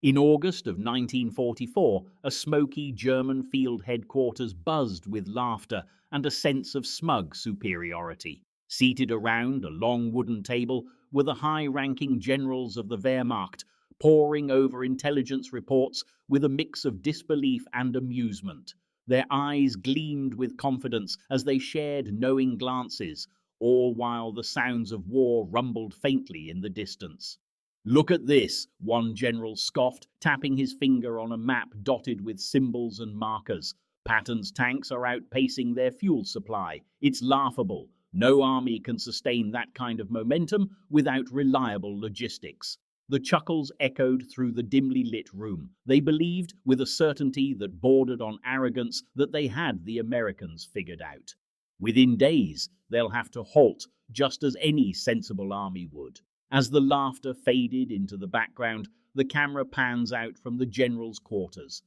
In August of 1944, a smoky German field headquarters buzzed with laughter and a sense of smug superiority. Seated around a long wooden table were the high-ranking generals of the Wehrmacht, poring over intelligence reports with a mix of disbelief and amusement. Their eyes gleamed with confidence as they shared knowing glances, all while the sounds of war rumbled faintly in the distance. "Look at this," one general scoffed, tapping his finger on a map dotted with symbols and markers. "Patton's tanks are outpacing their fuel supply. It's laughable. No army can sustain that kind of momentum without reliable logistics." The chuckles echoed through the dimly lit room. They believed, with a certainty that bordered on arrogance, that they had the Americans figured out. Within days, they'll have to halt, just as any sensible army would. As the laughter faded into the background, the camera pans out from the general's quarters.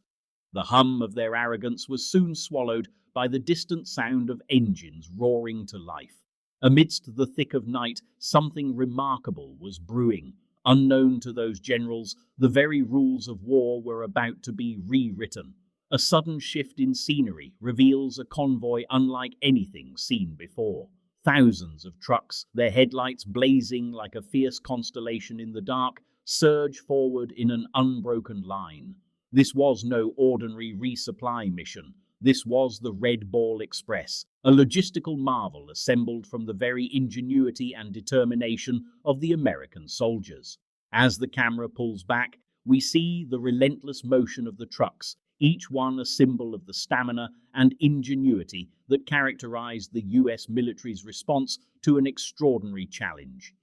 The hum of their arrogance was soon swallowed by the distant sound of engines roaring to life. Amidst the thick of night, something remarkable was brewing. Unknown to those generals, the very rules of war were about to be rewritten. A sudden shift in scenery reveals a convoy unlike anything seen before. Thousands of trucks, their headlights blazing like a fierce constellation in the dark, surge forward in an unbroken line. This was no ordinary resupply mission. This was the Red Ball Express, a logistical marvel assembled from the very ingenuity and determination of the American soldiers. As the camera pulls back, we see the relentless motion of the trucks, each one a symbol of the stamina and ingenuity that characterized the US military's response to an extraordinary challenge.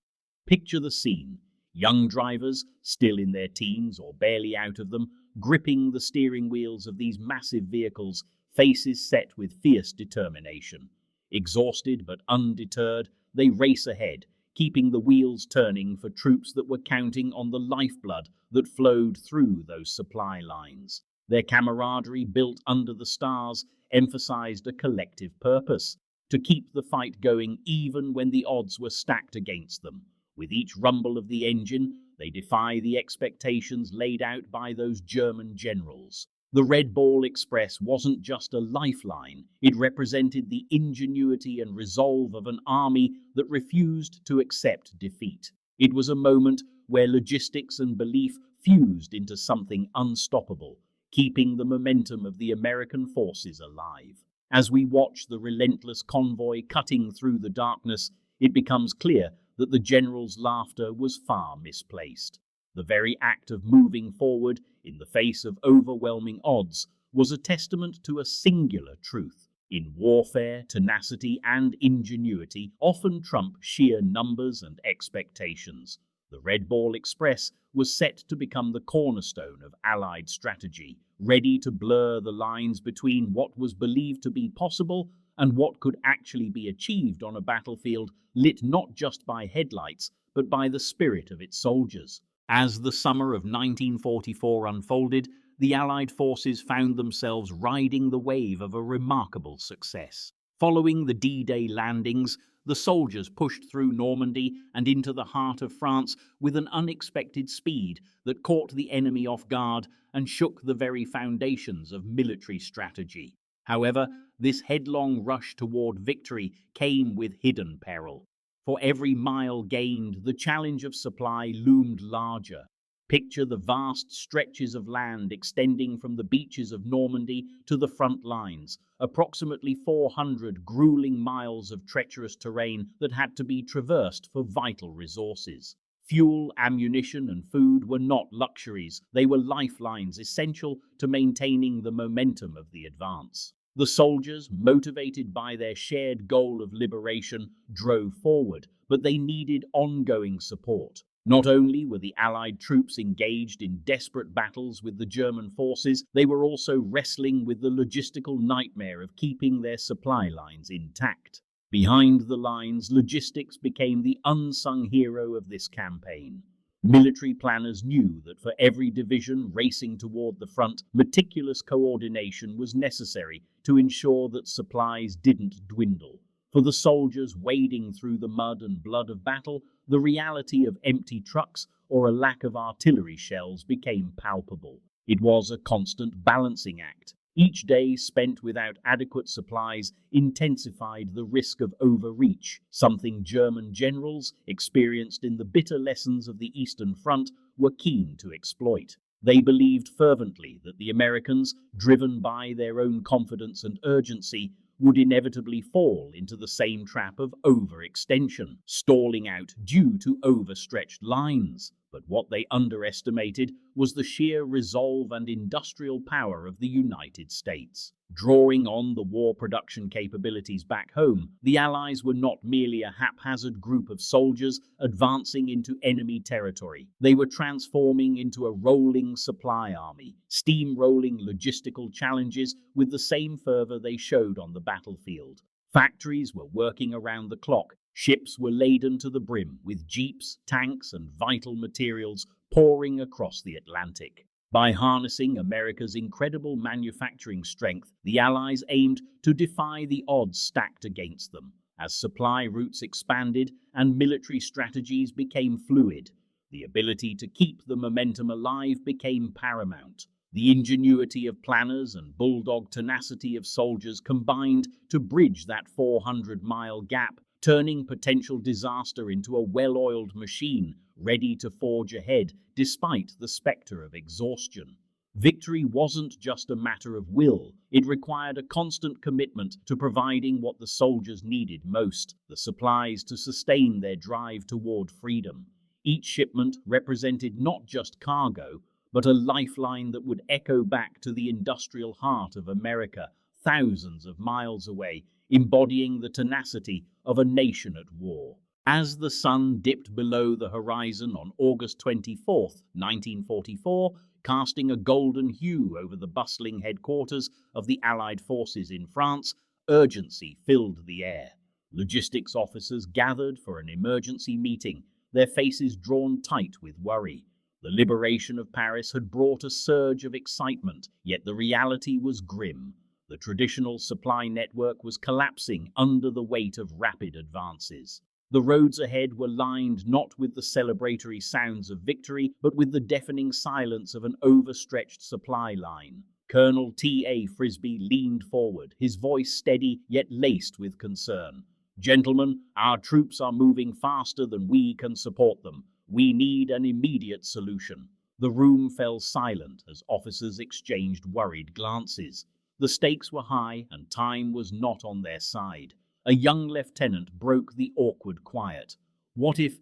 Picture the scene. Young drivers, still in their teens or barely out of them, gripping the steering wheels of these massive vehicles, faces set with fierce determination. Exhausted but undeterred, they race ahead, keeping the wheels turning for troops that were counting on the lifeblood that flowed through those supply lines. Their camaraderie, built under the stars, emphasized a collective purpose: to keep the fight going even when the odds were stacked against them. With each rumble of the engine, they defy the expectations laid out by those German generals. The Red Ball Express wasn't just a lifeline, it represented the ingenuity and resolve of an army that refused to accept defeat. It was a moment where logistics and belief fused into something unstoppable, keeping the momentum of the American forces alive. As we watch the relentless convoy cutting through the darkness, it becomes clear that the general's laughter was far misplaced. The very act of moving forward in the face of overwhelming odds was a testament to a singular truth. In warfare, tenacity and ingenuity often trump sheer numbers and expectations. The Red Ball Express was set to become the cornerstone of Allied strategy, ready to blur the lines between what was believed to be possible and what could actually be achieved on a battlefield lit not just by headlights, but by the spirit of its soldiers. As the summer of 1944 unfolded, the Allied forces found themselves riding the wave of a remarkable success. Following the D-Day landings, the soldiers pushed through Normandy and into the heart of France with an unexpected speed that caught the enemy off guard and shook the very foundations of military strategy. However, this headlong rush toward victory came with hidden peril. For every mile gained, the challenge of supply loomed larger. Picture the vast stretches of land extending from the beaches of Normandy to the front lines, approximately 400 grueling miles of treacherous terrain that had to be traversed for vital resources. Fuel, ammunition, and food were not luxuries. They were lifelines essential to maintaining the momentum of the advance. The soldiers, motivated by their shared goal of liberation, drove forward, but they needed ongoing support. Not only were the Allied troops engaged in desperate battles with the German forces, they were also wrestling with the logistical nightmare of keeping their supply lines intact. Behind the lines, logistics became the unsung hero of this campaign. Military planners knew that for every division racing toward the front, meticulous coordination was necessary to ensure that supplies didn't dwindle. For the soldiers wading through the mud and blood of battle, the reality of empty trucks or a lack of artillery shells became palpable. It was a constant balancing act. Each day spent without adequate supplies intensified the risk of overreach, something German generals, experienced in the bitter lessons of the Eastern Front, were keen to exploit. They believed fervently that the Americans, driven by their own confidence and urgency, would inevitably fall into the same trap of overextension, stalling out due to overstretched lines. But what they underestimated was the sheer resolve and industrial power of the United States. Drawing on the war production capabilities back home, the Allies were not merely a haphazard group of soldiers advancing into enemy territory. They were transforming into a rolling supply army, steamrolling logistical challenges with the same fervor they showed on the battlefield. Factories were working around the clock. Ships were laden to the brim with jeeps, tanks, and vital materials pouring across the Atlantic. By harnessing America's incredible manufacturing strength, the Allies aimed to defy the odds stacked against them. As supply routes expanded and military strategies became fluid, the ability to keep the momentum alive became paramount. The ingenuity of planners and bulldog tenacity of soldiers combined to bridge that 400-mile gap, turning potential disaster into a well-oiled machine ready to forge ahead despite the specter of exhaustion. Victory wasn't just a matter of will, it required a constant commitment to providing what the soldiers needed most, the supplies to sustain their drive toward freedom. Each shipment represented not just cargo, but a lifeline that would echo back to the industrial heart of America, thousands of miles away, embodying the tenacity of a nation at war. As the sun dipped below the horizon on August 24, 1944, casting a golden hue over the bustling headquarters of the Allied forces in France, urgency filled the air. Logistics officers gathered for an emergency meeting, their faces drawn tight with worry. The liberation of Paris had brought a surge of excitement, yet the reality was grim. The traditional supply network was collapsing under the weight of rapid advances. The roads ahead were lined not with the celebratory sounds of victory, but with the deafening silence of an overstretched supply line. Colonel T.A. Frisbee leaned forward, his voice steady yet laced with concern. "Gentlemen, our troops are moving faster than we can support them. We need an immediate solution." The room fell silent as officers exchanged worried glances. The stakes were high and time was not on their side. A young lieutenant broke the awkward quiet. What if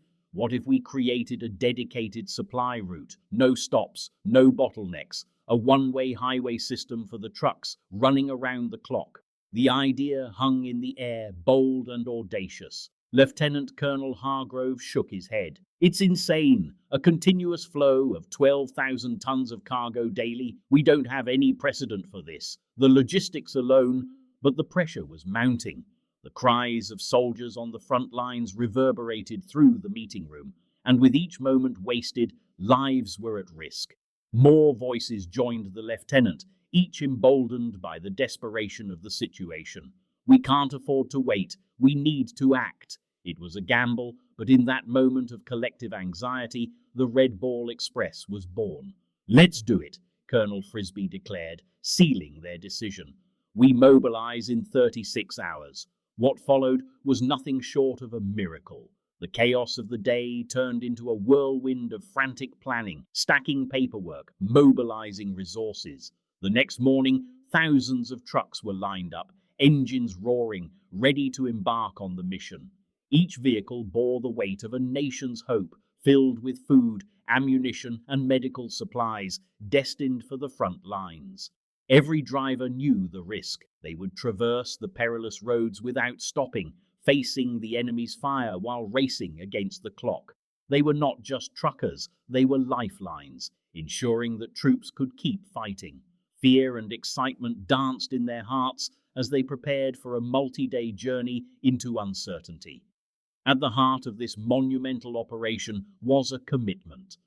we created a dedicated supply route? No stops, no bottlenecks, a one-way highway system for the trucks running around the clock. The idea hung in the air, bold and audacious. Lieutenant Colonel Hargrove shook his head. "It's insane. A continuous flow of 12,000 tons of cargo daily. We don't have any precedent for this. The logistics alone," but the pressure was mounting. The cries of soldiers on the front lines reverberated through the meeting room, and with each moment wasted, lives were at risk. More voices joined the lieutenant, each emboldened by the desperation of the situation. "We can't afford to wait. We need to act." It was a gamble, but in that moment of collective anxiety, the Red Ball Express was born. "Let's do it," Colonel Frisbee declared, sealing their decision. "We mobilize in 36 hours. What followed was nothing short of a miracle. The chaos of the day turned into a whirlwind of frantic planning, stacking paperwork, mobilizing resources. The next morning, thousands of trucks were lined up, engines roaring, ready to embark on the mission. Each vehicle bore the weight of a nation's hope, filled with food, ammunition, and medical supplies, destined for the front lines. Every driver knew the risk. They would traverse the perilous roads without stopping, facing the enemy's fire while racing against the clock. They were not just truckers, they were lifelines, ensuring that troops could keep fighting. Fear and excitement danced in their hearts as they prepared for a multi-day journey into uncertainty. At the heart of this monumental operation was a commitment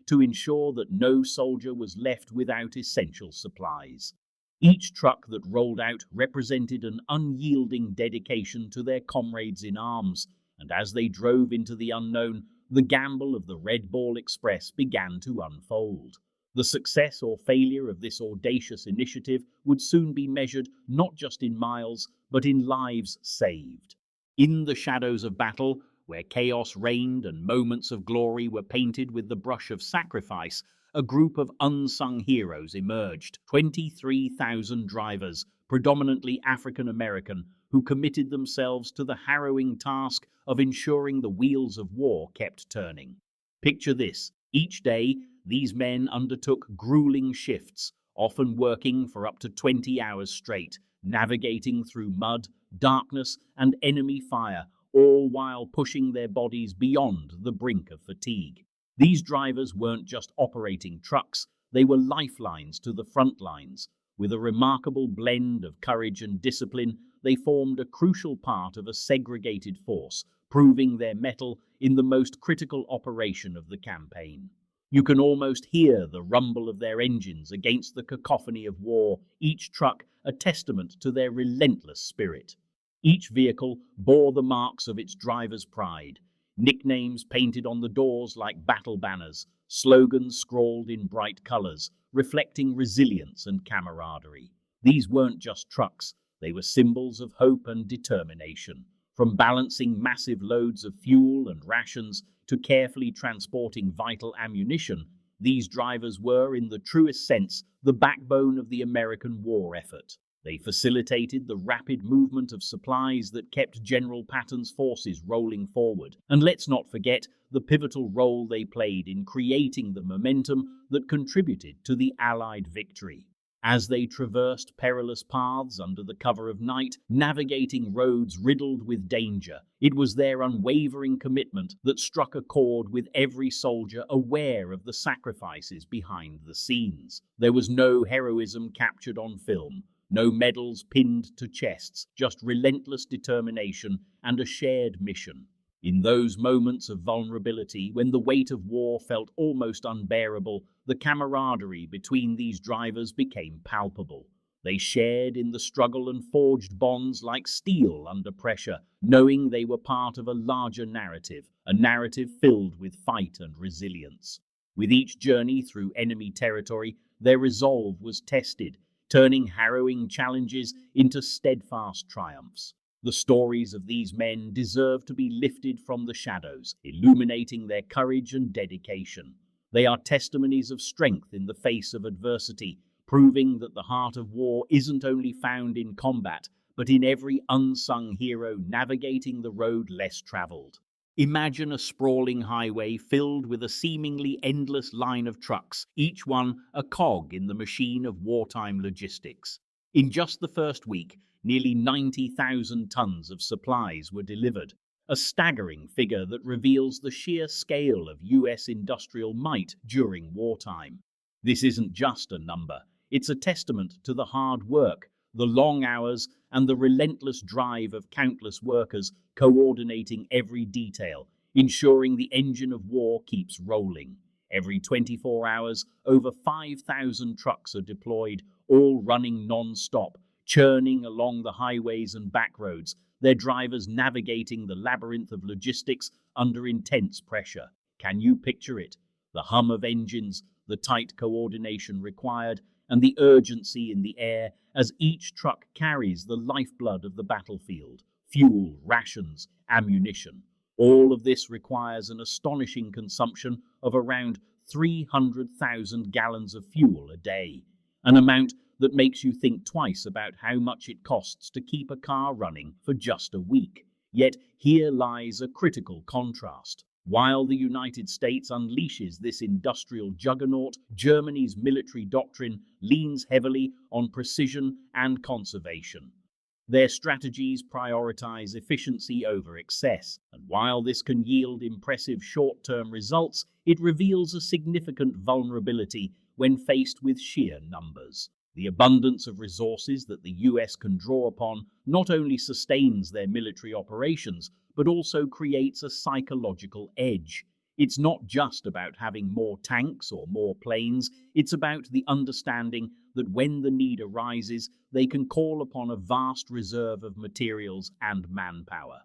to ensure that no soldier was left without essential supplies. Each truck that rolled out represented an unyielding dedication to their comrades in arms, and as they drove into the unknown, the gamble of the Red Ball Express began to unfold. The success or failure of this audacious initiative would soon be measured not just in miles, but in lives saved. In the shadows of battle, where chaos reigned and moments of glory were painted with the brush of sacrifice, a group of unsung heroes emerged. 23,000 drivers, predominantly African American, who committed themselves to the harrowing task of ensuring the wheels of war kept turning. Picture this: each day, these men undertook grueling shifts, often working for up to 20 hours straight, navigating through mud, darkness, and enemy fire, all while pushing their bodies beyond the brink of fatigue. These drivers weren't just operating trucks, they were lifelines to the front lines. With a remarkable blend of courage and discipline, they formed a crucial part of a segregated force, proving their mettle in the most critical operation of the campaign. You can almost hear the rumble of their engines against the cacophony of war, each truck a testament to their relentless spirit. Each vehicle bore the marks of its driver's pride, nicknames painted on the doors like battle banners, slogans scrawled in bright colors, reflecting resilience and camaraderie. These weren't just trucks, they were symbols of hope and determination. From balancing massive loads of fuel and rations to carefully transporting vital ammunition, these drivers were, in the truest sense, the backbone of the American war effort. They facilitated the rapid movement of supplies that kept General Patton's forces rolling forward. And let's not forget the pivotal role they played in creating the momentum that contributed to the Allied victory. As they traversed perilous paths under the cover of night, navigating roads riddled with danger, it was their unwavering commitment that struck a chord with every soldier aware of the sacrifices behind the scenes. There was no heroism captured on film, no medals pinned to chests, just relentless determination and a shared mission. In those moments of vulnerability, when the weight of war felt almost unbearable, the camaraderie between these drivers became palpable. They shared in the struggle and forged bonds like steel under pressure, knowing they were part of a larger narrative, a narrative filled with fight and resilience. With each journey through enemy territory, their resolve was tested, turning harrowing challenges into steadfast triumphs. The stories of these men deserve to be lifted from the shadows, illuminating their courage and dedication. They are testimonies of strength in the face of adversity, proving that the heart of war isn't only found in combat, but in every unsung hero navigating the road less traveled. Imagine a sprawling highway filled with a seemingly endless line of trucks, each one a cog in the machine of wartime logistics. In just the first week, nearly 90,000 tons of supplies were delivered, a staggering figure that reveals the sheer scale of US industrial might during wartime. This isn't just a number, it's a testament to the hard work, the long hours, and the relentless drive of countless workers coordinating every detail, ensuring the engine of war keeps rolling. Every 24 hours, over 5,000 trucks are deployed, all running non-stop, churning along the highways and back roads, their drivers navigating the labyrinth of logistics under intense pressure. Can you picture it? The hum of engines, the tight coordination required, and the urgency in the air as each truck carries the lifeblood of the battlefield: fuel, rations, ammunition. All of this requires an astonishing consumption of around 300,000 gallons of fuel a day, an amount that makes you think twice about how much it costs to keep a car running for just a week. Yet here lies a critical contrast. While the United States unleashes this industrial juggernaut, Germany's military doctrine leans heavily on precision and conservation. Their strategies prioritize efficiency over excess, and while this can yield impressive short-term results, it reveals a significant vulnerability when faced with sheer numbers. The abundance of resources that the US can draw upon not only sustains their military operations, but also creates a psychological edge. It's not just about having more tanks or more planes, it's about the understanding that when the need arises, they can call upon a vast reserve of materials and manpower.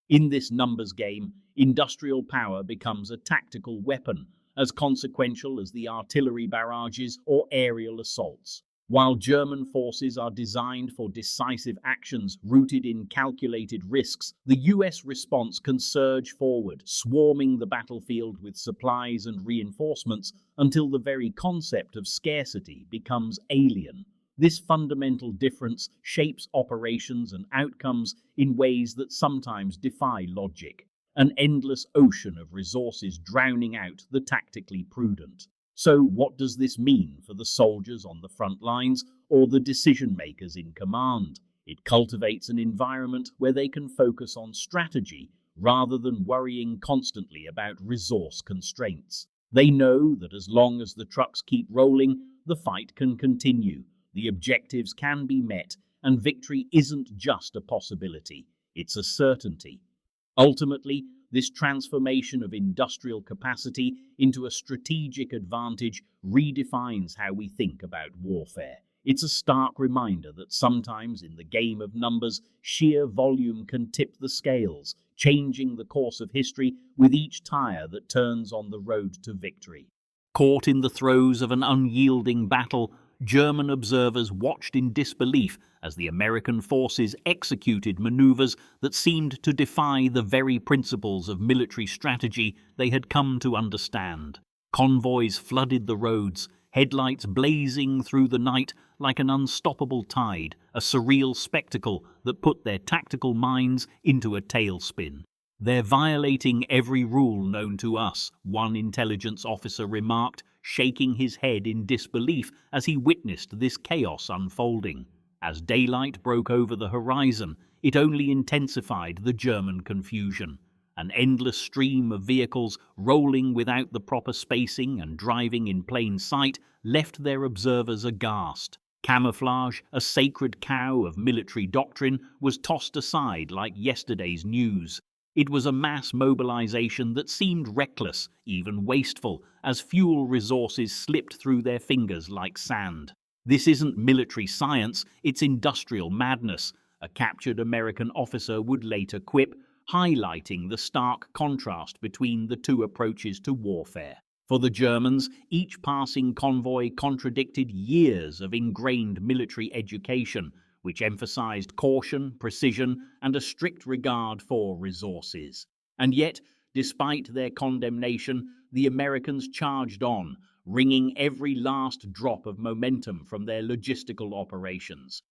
In this numbers game, industrial power becomes a tactical weapon, as consequential as the artillery barrages or aerial assaults. While German forces are designed for decisive actions rooted in calculated risks, the US response can surge forward, swarming the battlefield with supplies and reinforcements until the very concept of scarcity becomes alien. This fundamental difference shapes operations and outcomes in ways that sometimes defy logic, an endless ocean of resources drowning out the tactically prudent. So what does this mean for the soldiers on the front lines or the decision makers in command? It cultivates an environment where they can focus on strategy rather than worrying constantly about resource constraints. They know that as long as the trucks keep rolling, the fight can continue, the objectives can be met, and victory isn't just a possibility, it's a certainty. Ultimately, this transformation of industrial capacity into a strategic advantage redefines how we think about warfare. It's a stark reminder that sometimes in the game of numbers, sheer volume can tip the scales, changing the course of history with each tire that turns on the road to victory. Caught in the throes of an unyielding battle, German observers watched in disbelief as the American forces executed maneuvers that seemed to defy the very principles of military strategy they had come to understand. Convoys flooded the roads, headlights blazing through the night like an unstoppable tide, a surreal spectacle that put their tactical minds into a tailspin. "They're violating every rule known to us," one intelligence officer remarked, shaking his head in disbelief as he witnessed this chaos unfolding. As daylight broke over the horizon, it only intensified the German confusion. An endless stream of vehicles rolling without the proper spacing and driving in plain sight left their observers aghast. Camouflage, a sacred cow of military doctrine, was tossed aside like yesterday's news. It was a mass mobilization that seemed reckless, even wasteful, as fuel resources slipped through their fingers like sand. "This isn't military science, it's industrial madness," a captured American officer would later quip, highlighting the stark contrast between the two approaches to warfare. For the Germans, each passing convoy contradicted years of ingrained military education, which emphasized caution, precision, and a strict regard for resources. And yet, despite their condemnation, the Americans charged on, wringing every last drop of momentum from their logistical operations.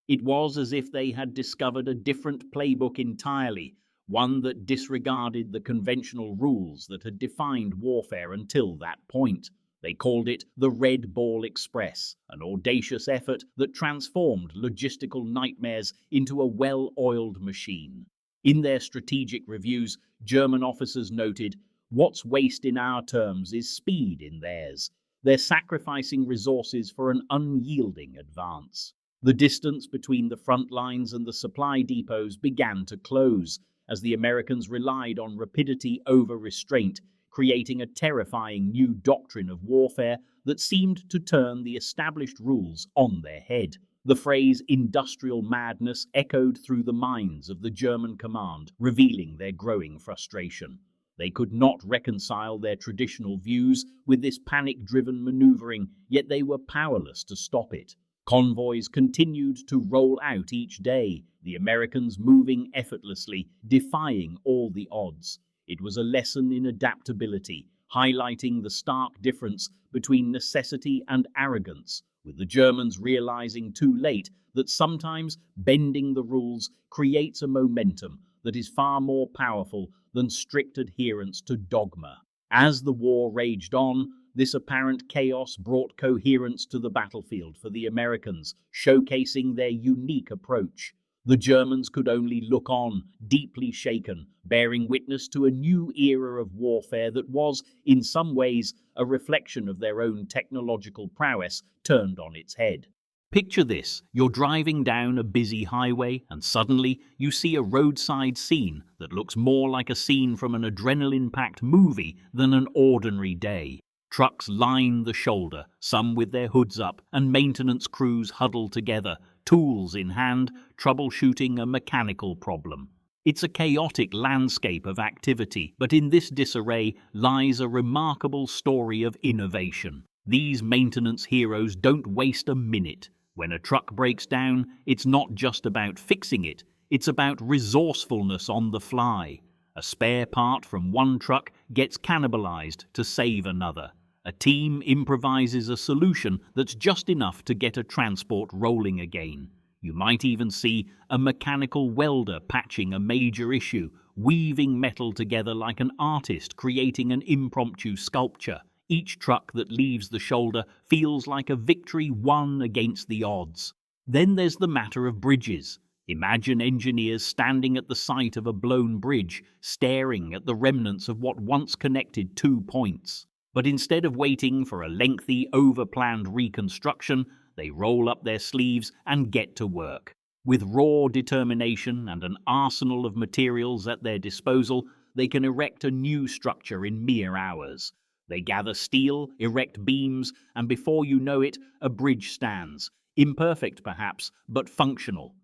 It was as if they had discovered a different playbook entirely, one that disregarded the conventional rules that had defined warfare until that point. They called it the Red Ball Express, an audacious effort that transformed logistical nightmares into a well-oiled machine. In their strategic reviews, German officers noted, "What's waste in our terms is speed in theirs. They're sacrificing resources for an unyielding advance." The distance between the front lines and the supply depots began to close, as the Americans relied on rapidity over restraint, creating a terrifying new doctrine of warfare that seemed to turn the established rules on their head. The phrase industrial madness echoed through the minds of the German command, revealing their growing frustration. They could not reconcile their traditional views with this panic-driven maneuvering, yet they were powerless to stop it. Convoys continued to roll out each day, the Americans moving effortlessly, defying all the odds. It was a lesson in adaptability, highlighting the stark difference between necessity and arrogance, with the Germans realizing too late that sometimes bending the rules creates a momentum that is far more powerful than strict adherence to dogma. As the war raged on, this apparent chaos brought coherence to the battlefield for the Americans, showcasing their unique approach. The Germans could only look on, deeply shaken, bearing witness to a new era of warfare that was, in some ways, a reflection of their own technological prowess turned on its head. Picture this: you're driving down a busy highway and suddenly you see a roadside scene that looks more like a scene from an adrenaline-packed movie than an ordinary day. Trucks line the shoulder, some with their hoods up, and maintenance crews huddle together, tools in hand, troubleshooting a mechanical problem. It's a chaotic landscape of activity, but in this disarray lies a remarkable story of innovation. These maintenance heroes don't waste a minute. When a truck breaks down, it's not just about fixing it, it's about resourcefulness on the fly. A spare part from one truck gets cannibalized to save another. A team improvises a solution that's just enough to get a transport rolling again. You might even see a mechanical welder patching a major issue, weaving metal together like an artist creating an impromptu sculpture. Each truck that leaves the shoulder feels like a victory won against the odds. Then there's the matter of bridges. Imagine engineers standing at the site of a blown bridge, staring at the remnants of what once connected two points. But instead of waiting for a lengthy, over-planned reconstruction, they roll up their sleeves and get to work. With raw determination and an arsenal of materials at their disposal, they can erect a new structure in mere hours. They gather steel, erect beams, and before you know it, a bridge stands. Imperfect, perhaps, but functional.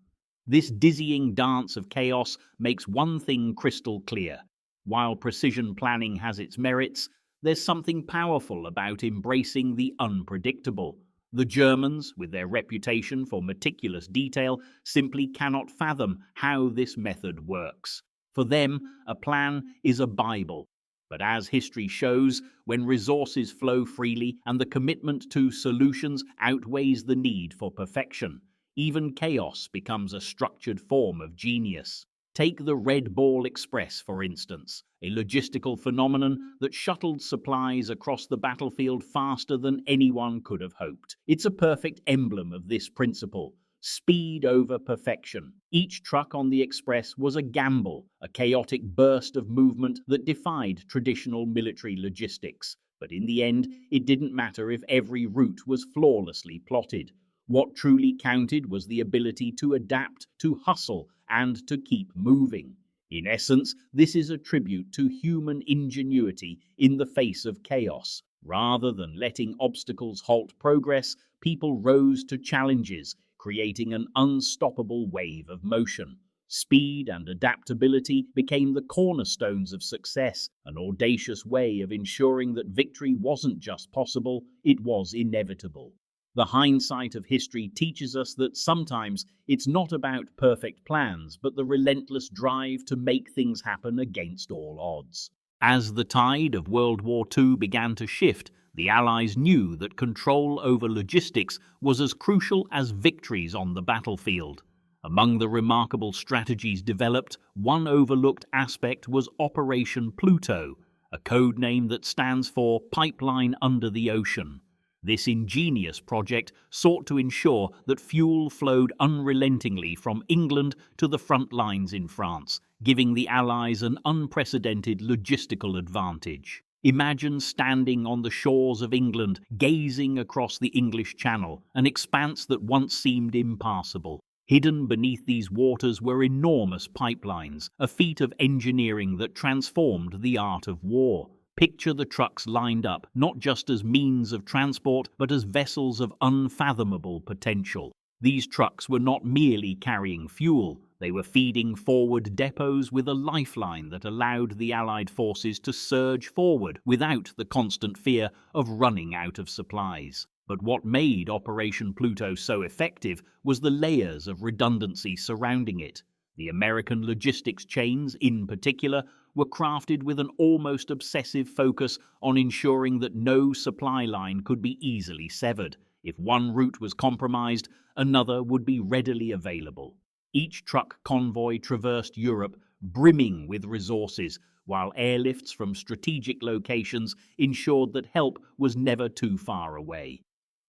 This dizzying dance of chaos makes one thing crystal clear. While precision planning has its merits, there's something powerful about embracing the unpredictable. The Germans, with their reputation for meticulous detail, simply cannot fathom how this method works. For them, a plan is a Bible. But as history shows, when resources flow freely and the commitment to solutions outweighs the need for perfection, even chaos becomes a structured form of genius. Take the Red Ball Express, for instance, a logistical phenomenon that shuttled supplies across the battlefield faster than anyone could have hoped. It's a perfect emblem of this principle: speed over perfection. Each truck on the Express was a gamble, a chaotic burst of movement that defied traditional military logistics. But in the end, it didn't matter if every route was flawlessly plotted. What truly counted was the ability to adapt, to hustle, and to keep moving. In essence, this is a tribute to human ingenuity in the face of chaos. Rather than letting obstacles halt progress, people rose to challenges, creating an unstoppable wave of motion. Speed and adaptability became the cornerstones of success, an audacious way of ensuring that victory wasn't just possible, it was inevitable. The hindsight of history teaches us that sometimes it's not about perfect plans, but the relentless drive to make things happen against all odds. As the tide of World War II began to shift, the Allies knew that control over logistics was as crucial as victories on the battlefield. Among the remarkable strategies developed, one overlooked aspect was Operation Pluto, a code name that stands for Pipeline Under the Ocean. This ingenious project sought to ensure that fuel flowed unrelentingly from England to the front lines in France, giving the Allies an unprecedented logistical advantage. Imagine standing on the shores of England, gazing across the English Channel, an expanse that once seemed impassable. Hidden beneath these waters were enormous pipelines, a feat of engineering that transformed the art of war. Picture the trucks lined up, not just as means of transport, but as vessels of unfathomable potential. These trucks were not merely carrying fuel, they were feeding forward depots with a lifeline that allowed the Allied forces to surge forward without the constant fear of running out of supplies. But what made Operation Pluto so effective was the layers of redundancy surrounding it. The American logistics chains, in particular, were crafted with an almost obsessive focus on ensuring that no supply line could be easily severed. If one route was compromised, another would be readily available. Each truck convoy traversed Europe brimming with resources, while airlifts from strategic locations ensured that help was never too far away.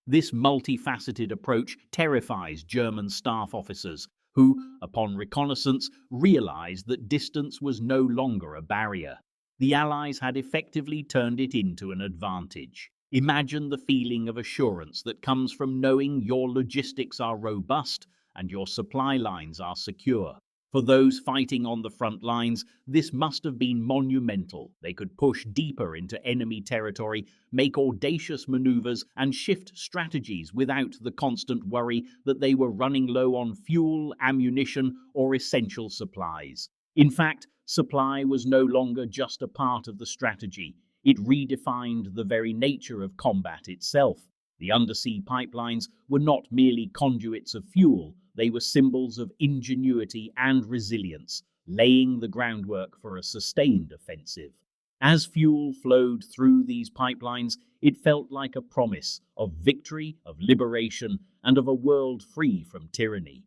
This multifaceted approach terrifies German staff officers, who, upon reconnaissance, realized that distance was no longer a barrier. The Allies had effectively turned it into an advantage. Imagine the feeling of assurance that comes from knowing your logistics are robust and your supply lines are secure. For those fighting on the front lines, this must have been monumental. They could push deeper into enemy territory, make audacious maneuvers, and shift strategies without the constant worry that they were running low on fuel, ammunition, or essential supplies. In fact, supply was no longer just a part of the strategy. It redefined the very nature of combat itself. The undersea pipelines were not merely conduits of fuel, they were symbols of ingenuity and resilience, laying the groundwork for a sustained offensive. As fuel flowed through these pipelines, it felt like a promise of victory, of liberation, and of a world free from tyranny.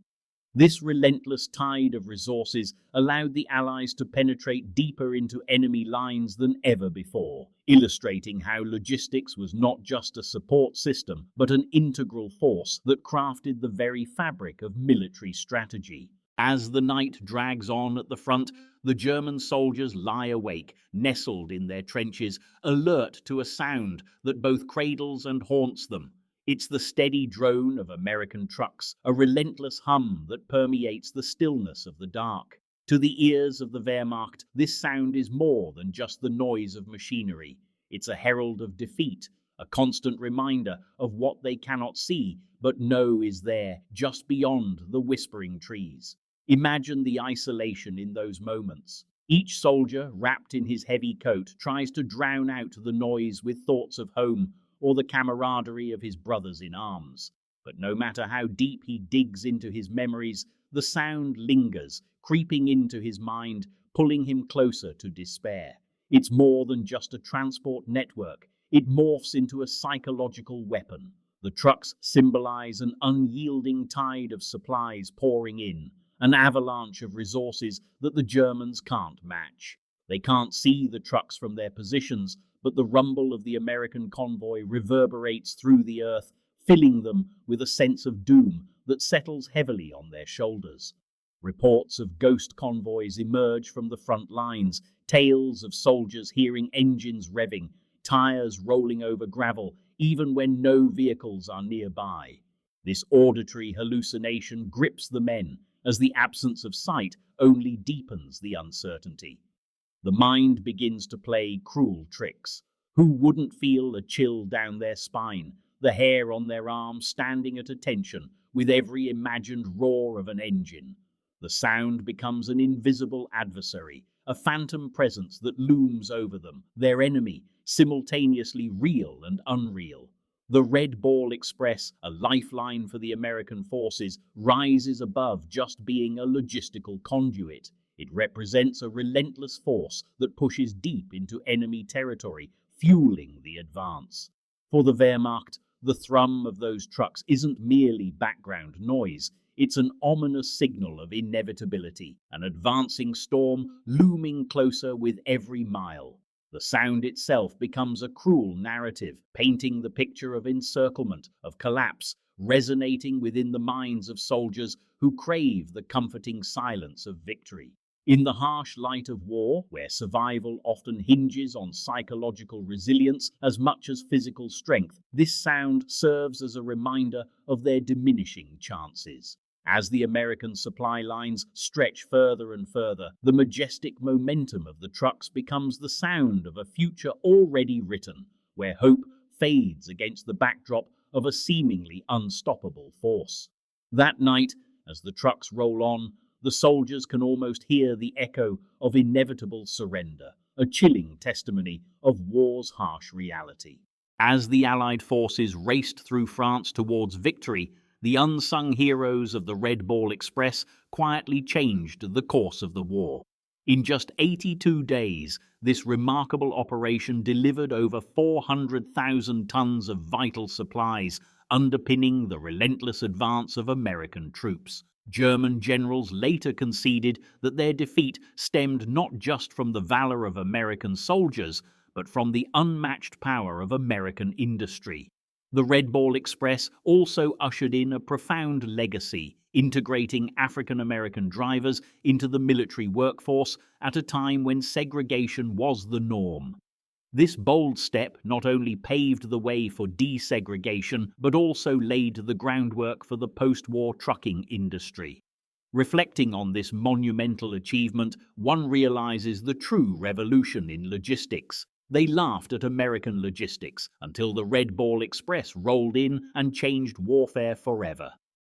This relentless tide of resources allowed the Allies to penetrate deeper into enemy lines than ever before, illustrating how logistics was not just a support system, but an integral force that crafted the very fabric of military strategy. As the night drags on at the front, the German soldiers lie awake, nestled in their trenches, alert to a sound that both cradles and haunts them. It's the steady drone of American trucks, a relentless hum that permeates the stillness of the dark. To the ears of the Wehrmacht, this sound is more than just the noise of machinery. It's a herald of defeat, a constant reminder of what they cannot see but know is there just beyond the whispering trees. Imagine the isolation in those moments. Each soldier, wrapped in his heavy coat, tries to drown out the noise with thoughts of home or the camaraderie of his brothers in arms. But no matter how deep he digs into his memories, the sound lingers, creeping into his mind, pulling him closer to despair. It's more than just a transport network. It morphs into a psychological weapon. The trucks symbolize an unyielding tide of supplies pouring in, an avalanche of resources that the Germans can't match. They can't see the trucks from their positions, but the rumble of the American convoy reverberates through the earth, filling them with a sense of doom that settles heavily on their shoulders. Reports of ghost convoys emerge from the front lines, tales of soldiers hearing engines revving, tires rolling over gravel, even when no vehicles are nearby. This auditory hallucination grips the men, as the absence of sight only deepens the uncertainty. The mind begins to play cruel tricks. Who wouldn't feel a chill down their spine, the hair on their arm standing at attention with every imagined roar of an engine? The sound becomes an invisible adversary, a phantom presence that looms over them, their enemy, simultaneously real and unreal. The Red Ball Express, a lifeline for the American forces, rises above just being a logistical conduit. It represents a relentless force that pushes deep into enemy territory, fueling the advance. For the Wehrmacht, the thrum of those trucks isn't merely background noise. It's an ominous signal of inevitability, an advancing storm looming closer with every mile. The sound itself becomes a cruel narrative, painting the picture of encirclement, of collapse, resonating within the minds of soldiers who crave the comforting silence of victory. In the harsh light of war, where survival often hinges on psychological resilience as much as physical strength, this sound serves as a reminder of their diminishing chances. As the American supply lines stretch further and further, the majestic momentum of the trucks becomes the sound of a future already written, where hope fades against the backdrop of a seemingly unstoppable force. That night, as the trucks roll on, the soldiers can almost hear the echo of inevitable surrender, a chilling testimony of war's harsh reality. As the Allied forces raced through France towards victory, the unsung heroes of the Red Ball Express quietly changed the course of the war. In just 82 days, this remarkable operation delivered over 400,000 tons of vital supplies, underpinning the relentless advance of American troops. German generals later conceded that their defeat stemmed not just from the valor of American soldiers, but from the unmatched power of American industry. The Red Ball Express also ushered in a profound legacy, integrating African American drivers into the military workforce at a time when segregation was the norm. This bold step not only paved the way for desegregation, but also laid the groundwork for the post-war trucking industry. Reflecting on this monumental achievement, one realizes the true revolution in logistics. They laughed at American logistics until the Red Ball Express rolled in and changed warfare forever.